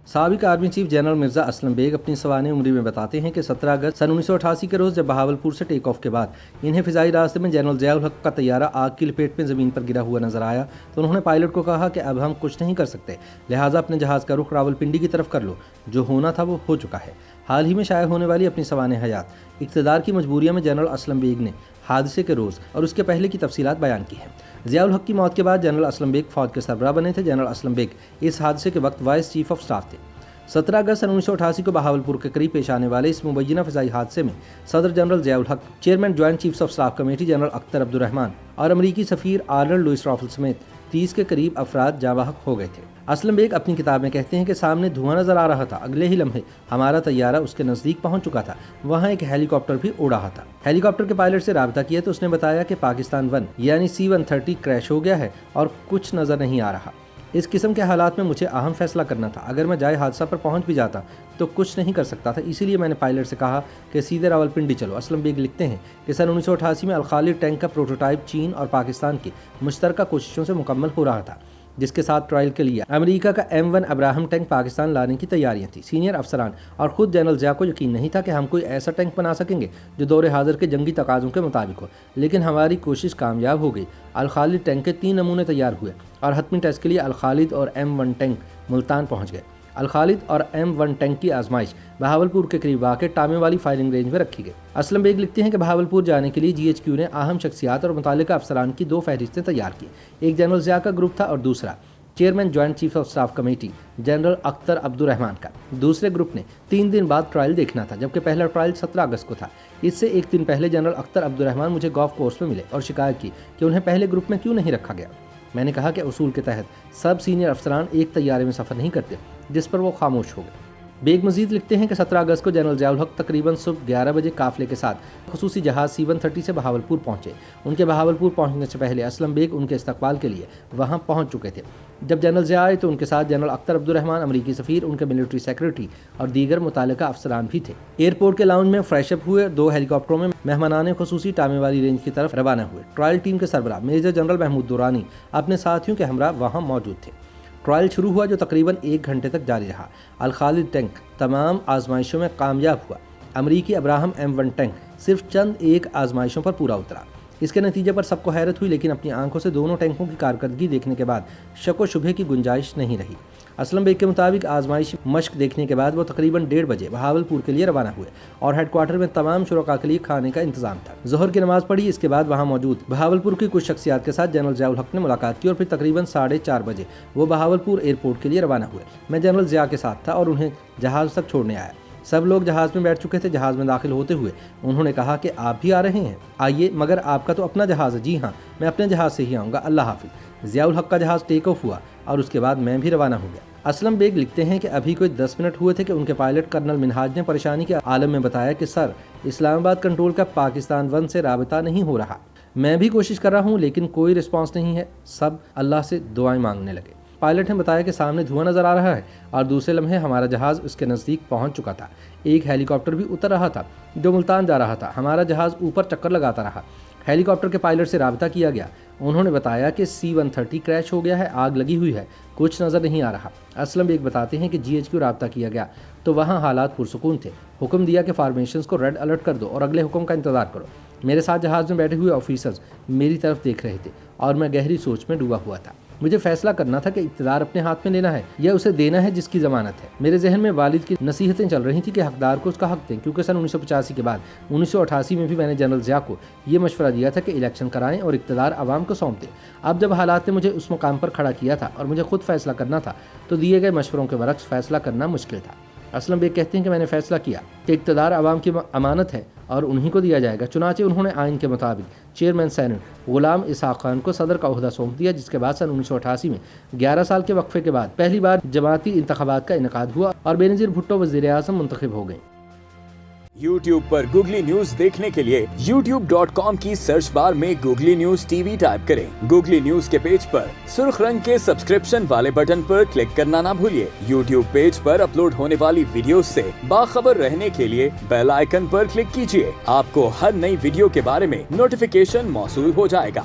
سابق army chief general Mirza Aslam Beg اپنی سوانح عمری میں بتاتے ہیں کہ 17 اگست سن 1988 کے روز جب بہاولپور سے ٹیک آف کے بعد انہیں فضائی راستے میں جنرل ضیاء الحق کا طیارہ آگ کی لپیٹ میں زمین پر گرا ہوا نظر آیا تو انہوں نے پائلٹ کو کہا کہ اب ہم کچھ نہیں کر سکتے، لہٰذا اپنے جہاز کا رخ راولپنڈی کی طرف کر لو، جو ہونا تھا وہ ہو چکا ہے۔ حال ہی میں شائع ہونے والی اپنی سوانح حیات اقتدار کی مجبوریوں میں جنرل اسلم بیگ نے حادثے کے روز اور اس کے پہلے کی تفصیلات بیان کی ہیں۔ ضیاء الحق کی موت کے بعد جنرل اسلم بیگ فوج کے سربراہ بنے تھے۔ جنرل اسلم بیگ اس حادثے کے وقت وائس چیف آف سٹاف تھے۔ 17 اگست سن 1988 کو بہاولپور کے قریب پیش آنے والے اس مبینہ فضائی حادثے میں صدر general Zia ul-Haq, chairman joint chiefs of staff committee general Akhtar Abdul Rehman اور امریکی سفیر آرنلڈ لوئس رافل سمیت 30 کے قریب افراد جاں بحق ہو گئے تھے۔ اسلم بیگ اپنی کتاب میں کہتے ہیں کہ سامنے دھواں نظر آ رہا تھا، اگلے ہی لمحے ہمارا طیارہ اس کے نزدیک پہنچ چکا تھا، وہاں ایک ہیلی کاپٹر بھی اڑ رہا تھا۔ ہیلی کاپٹر کے پائلٹ سے رابطہ کیا تو اس نے بتایا کہ پاکستان 1 یعنی C-130 کریش ہو گیا ہے اور کچھ نظر نہیں آ رہا۔ اس قسم کے حالات میں مجھے اہم فیصلہ کرنا تھا، اگر میں جائے حادثہ پر پہنچ بھی جاتا تو کچھ نہیں کر سکتا تھا، اسی لیے میں نے پائلٹ سے کہا کہ سیدھے راولپنڈی چلو۔ اسلم بیگ لکھتے ہیں کہ سن 1988 میں الخالد ٹینک کا پروٹوٹائپ چین اور پاکستان کی مشترکہ کوششوں سے مکمل ہو رہا تھا، جس کے ساتھ ٹرائل کے لیے امریکہ کا M1 ابراہم ٹینک پاکستان لانے کی تیاریاں تھیں۔ سینئر افسران اور خود جنرل ضیاء کو یقین نہیں تھا کہ ہم کوئی ایسا ٹینک بنا سکیں گے جو دور حاضر کے جنگی تقاضوں کے مطابق ہو، لیکن ہماری کوشش کامیاب ہو گئی۔ الخالد ٹینک کے 3 نمونے تیار ہوئے اور حتمی ٹیسٹ کے لیے الخالد اور M1 ٹینک ملتان پہنچ گئے۔ الخالد اور M1 ٹینک کی آزمائش بہاولپور کے قریب واقع ٹامے والی فائرنگ رینج میں رکھی گئی۔ اسلم بیگ لکھتے ہیں کہ بہاولپور جانے کے لیے GHQ نے اہم شخصیات اور متعلقہ افسران کی 2 فہرستیں تیار کی، ایک جنرل ضیاء کا گروپ تھا اور دوسرا chairman joint chief of staff committee general Akhtar Abdul Rehman کا۔ دوسرے گروپ نے 3 دن بعد ٹرائل دیکھنا تھا، جبکہ پہلا ٹرائل 17 اگست کو تھا۔ اس سے ایک دن پہلے جنرل اختر عبدالرحمان مجھے گولف کورس میں ملے اور شکایت کی کہ انہیں پہلے گروپ میں کیوں نہیں رکھا گیا۔ میں نے کہا کہ اصول کے تحت سب سینئر افسران ایک طیارے میں سفر نہیں کرتے، جس پر وہ خاموش ہو گئے۔ بیگ مزید لکھتے ہیں کہ 17 اگست کو جنرل ضیاء الحق تقریباً صبح 11 بجے قافلے کے ساتھ خصوصی جہاز C-130 سے بہاولپور پہنچے۔ ان کے بہاولپور پہنچنے سے پہلے اسلم بیگ ان کے استقبال کے لیے وہاں پہنچ چکے تھے۔ جب جنرل ضیاء آئے تو ان کے ساتھ جنرل اختر عبدالرحمان، امریکی سفیر، ان کے ملٹری سیکرٹری اور دیگر متعلقہ افسران بھی تھے۔ ایئرپورٹ کے لاؤنج میں فریش اپ ہوئے 2 ہیلی کاپٹروں میں مہمانان خصوصی ٹامے والی رینج کی طرف روانہ ہوئے۔ ٹرائل ٹیم کے سربراہ میجر جنرل محمود دورانی اپنے ساتھیوں کے ہمراہ وہاں موجود تھے۔ ٹرائل شروع ہوا جو تقریباً 1 گھنٹے تک جاری رہا۔ الخالد ٹینک تمام آزمائشوں میں کامیاب ہوا۔ امریکی ابراہم M1 ٹینک صرف چند 1 آزمائشوں پر پورا اترا۔ اس کے نتیجے پر سب کو حیرت ہوئی، لیکن اپنی آنکھوں سے دونوں ٹینکوں کی کارکردگی دیکھنے کے بعد شک و شبہے کی گنجائش نہیں رہی۔ اسلم بیگ کے مطابق آزمائشی مشق دیکھنے کے بعد وہ تقریباً 1:30 بجے بہاولپور کے لیے روانہ ہوئے اور ہیڈ کوارٹر میں تمام شرکاء کے لیے کھانے کا انتظام تھا۔ ظہر کی نماز پڑھی، اس کے بعد وہاں موجود بہاولپور کی کچھ شخصیات کے ساتھ جنرل ضیاء الحق نے ملاقات کی اور پھر تقریباً 4:30 بجے وہ بہاولپور ایئرپورٹ کے لیے روانہ ہوئے۔ میں جنرل ضیاء کے ساتھ تھا اور انہیں جہاز تک چھوڑنے آیا۔ سب لوگ جہاز میں بیٹھ چکے تھے۔ جہاز میں داخل ہوتے ہوئے انہوں نے کہا کہ آپ بھی آ رہے ہیں؟ آئیے، مگر آپ کا تو اپنا جہاز ہے۔ جی ہاں، میں اپنے جہاز سے ہی آؤں گا، اللہ حافظ۔ ضیاء الحق کا جہاز ٹیک آف ہوا اور اس کے بعد میں بھی روانہ ہو گیا۔ اسلم بیگ لکھتے ہیں کہ ابھی کوئی 10 منٹ ہوئے تھے کہ ان کے پائلٹ کرنل منہاج نے پریشانی کے عالم میں بتایا کہ سر، اسلام آباد کنٹرول کا پاکستان 1 سے رابطہ نہیں ہو رہا، میں بھی کوشش کر رہا ہوں لیکن کوئی رسپانس نہیں ہے۔ سب اللہ سے دعائیں مانگنے لگے۔ پائلٹ نے بتایا کہ سامنے دھواں نظر آ رہا ہے اور دوسرے لمحے ہمارا جہاز اس کے نزدیک پہنچ چکا تھا۔ ایک ہیلی کاپٹر بھی اتر رہا تھا جو ملتان جا رہا تھا۔ ہمارا جہاز اوپر چکر لگاتا رہا۔ ہیلی کاپٹر کے پائلٹ سے رابطہ کیا گیا، انہوں نے بتایا کہ C-130 کریش ہو گیا ہے، آگ لگی ہوئی ہے، کچھ نظر نہیں آ رہا۔ اسلم بیگ بتاتے ہیں کہ GHQ رابطہ کیا گیا تو وہاں حالات پرسکون تھے۔ حکم دیا کہ فارمیشنز کو ریڈ الرٹ کر دو اور اگلے حکم کا انتظار کرو۔ میرے ساتھ جہاز میں بیٹھے ہوئے آفیسرز میری طرف دیکھ رہے تھے اور میں گہری سوچ میں ڈوبا ہوا تھا۔ مجھے فیصلہ کرنا تھا کہ اقتدار اپنے ہاتھ میں لینا ہے یا اسے دینا ہے جس کی ضمانت ہے۔ میرے ذہن میں والد کی نصیحتیں چل رہی تھیں کہ حقدار کو اس کا حق دیں، کیونکہ سن 1985 کے بعد 1988 میں بھی میں نے جنرل ضیاء کو یہ مشورہ دیا تھا کہ الیکشن کرائیں اور اقتدار عوام کو سونپ دیں۔ اب جب حالات نے مجھے اس مقام پر کھڑا کیا تھا اور مجھے خود فیصلہ کرنا تھا تو دیے گئے مشوروں کے برعکس فیصلہ کرنا مشکل تھا۔ اسلم بیگ کہتے ہیں کہ میں نے فیصلہ کیا کہ اقتدار عوام کی امانت ہے اور انہی کو دیا جائے گا۔ چنانچہ انہوں نے آئین کے مطابق چیئرمین سینٹ غلام اسحاق خان کو صدر کا عہدہ سونپ دیا، جس کے بعد سن 1988 میں 11 سال کے وقفے کے بعد پہلی بار جماعتی انتخابات کا انعقاد ہوا اور بینظیر بھٹو وزیر اعظم منتخب ہو گئیں۔ YouTube پر گوگلی نیوز دیکھنے کے لیے youtube.com کی سرچ بار میں گوگلی نیوز TV ٹائپ کریں۔ گوگلی نیوز کے پیج پر سرخ رنگ کے سبسکرپشن والے بٹن پر کلک کرنا نہ بھولیے۔ YouTube پیج پر اپلوڈ ہونے والی ویڈیوز سے باخبر رہنے کے لیے بیل آئیکن پر کلک کیجیے۔ آپ کو ہر نئی ویڈیو کے بارے میں نوٹیفیکیشن موصول ہو جائے گا۔